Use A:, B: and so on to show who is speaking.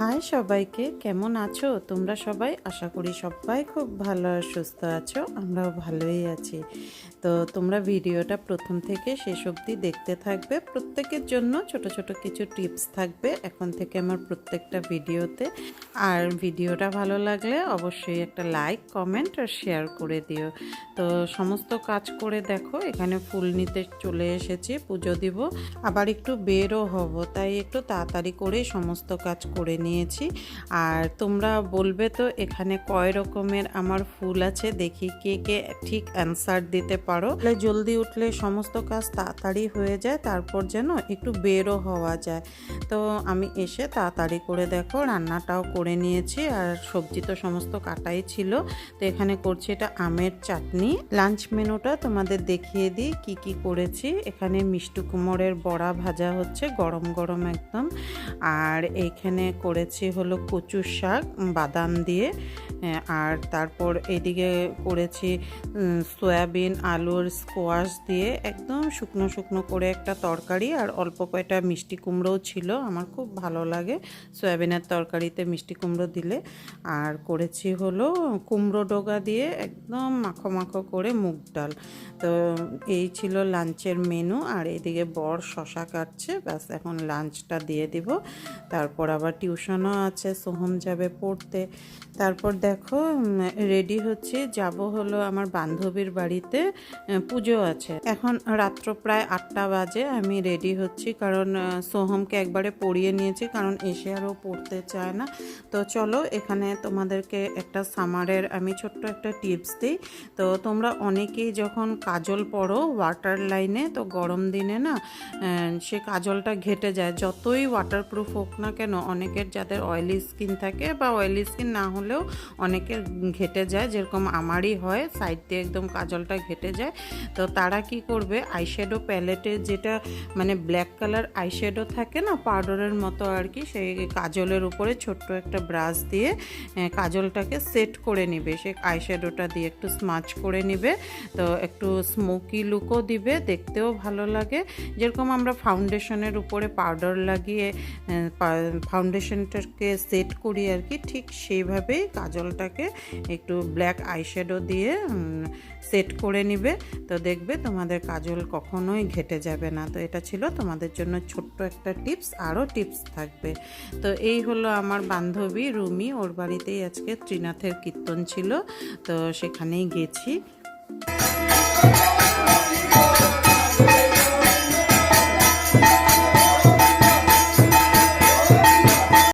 A: High সবাইকে, কেমন আছো তোমরা সবাই? আশা করি সবাই খুব ভালো আর সুস্থ আছো। আমরাও ভালোই আছি। তো তোমরা ভিডিওটা প্রথম থেকে শেষ অবধি দেখতে থাকবে। প্রত্যেকের জন্য ছোট ছোট কিছু টিপস থাকবে এখন থেকে আমার প্রত্যেকটা ভিডিওতে। আর ভিডিওটা ভালো লাগলে অবশ্যই একটা লাইক, কমেন্ট আর শেয়ার করে দিও। তো সমস্ত কাজ করে দেখো, এখানে ফুল নিতে চলে এসেছি, পুজো দিব, আবার একটু বেরও হব, তাই একটু তাড়াতাড়ি করে সমস্ত কাজ করে নিয়েছি। আর তোমরা বলবে তো এখানে কয় রকমের আমার ফুল আছে, দেখি কে কে ঠিক অ্যান্সার দিতে পারো। জলদি উঠলে সমস্ত কাজ তাড়াতাড়ি হয়ে যায়, তারপর যেন একটু বেরও হওয়া যায়। তো আমি এসে তাড়াতাড়ি করে দেখো রান্নাটাও করে নিয়েছি, আর সবজি তো সমস্ত কাটাই ছিল। তো এখানে করছি এটা আমের চাটনি। লাঞ্চ মেনুটা তোমাদের দেখিয়ে দিই কি কি করেছি। এখানে মিষ্টি কুমড়ের বড়া ভাজা হচ্ছে গরম গরম একদম। আর এইখানে করেছি হলো কচুর শাক বাদাম দিয়ে। আর তারপর এদিকে করেছি সয়াবিন, আলুর স্কোয়াশ দিয়ে একদম শুকনো শুকনো করে একটা তরকারি। আর অল্প কয়টা মিষ্টি কুমড়োও ছিল, আমার খুব ভালো লাগে সয়াবিনের তরকারিতে মিষ্টি কুমড়ো দিলে। আর করেছি হলো কুমড়ো ডোগা দিয়ে একদম মাখো মাখো করে মুগ ডাল। তো এই ছিল লাঞ্চের মেনু। আর এদিকে বর শশা কাটছে, ব্যাস এখন লাঞ্চটা দিয়ে দিব। তারপর আবার টিউশনও আছে, সোহম যাবে পড়তে। তারপর দেখো রেডি হচ্ছে, যাব হলো আমার বান্ধবীর বাড়িতে, পুজো আছে। এখন রাত্র প্রায় 8টা বাজে, আমি রেডি হচ্ছি কারণ সোহমকে একবারে পড়িয়ে নিয়েছি, কারণ এসে আরও পড়তে চায় না। তো চলো এখানে তোমাদেরকে একটা সামারের আমি ছোট্ট একটা টিপস দিই। তো তোমরা অনেকেই যখন কাজল পরো ওয়াটার লাইনে, তো গরম দিনে না সে কাজলটা ঘেটে যায়, যতই ওয়াটারপ্রুফ হোক না কেন। অনেকের যাদের অয়েলি স্কিন থাকে বা অয়েলি স্কিন না হলেও অনেকের ঘেটে যায়, যেরকম আমারই হয়, সাইড দিয়ে একদম কাজলটা ঘেটে যায়। তো তারা কি করবে, আইশ্যাডো প্যালেটে যেটা মানে ব্ল্যাক কালার আইশ্যাডো থাকে না, পাউডারের মতো আর কি, সেই কাজলের উপরে ছোট্ট একটা ব্রাশ দিয়ে কাজলটাকে সেট করে নিবে, সে আইশ্যাডোটা দিয়ে একটু স্মাচ করে নিবে। তো একটু স্মোকি লুকও দিবে, দেখতেও ভালো লাগে। যেরকম আমরা ফাউন্ডেশনের উপরে পাউডার লাগিয়ে ফাউন্ডেশনটাকে সেট করি আর কি, ঠিক সেইভাবেই কাজলটাকে একটু ব্ল্যাক আইশ্যাডো দিয়ে সেট করে নিবে। তো দেখবে তোমাদের কাজল কখনোই ঘেটে যাবে না। তো এটা ছিল তোমাদের জন্য ছোট্ট একটা টিপস, আরও টিপস থাকবে। তো এই হলো আমার বান্ধবী রুমি, ওর বাড়িতেই আজকে ত্রিনাথের কীর্তন ছিল, তো সেখানেই গেছি।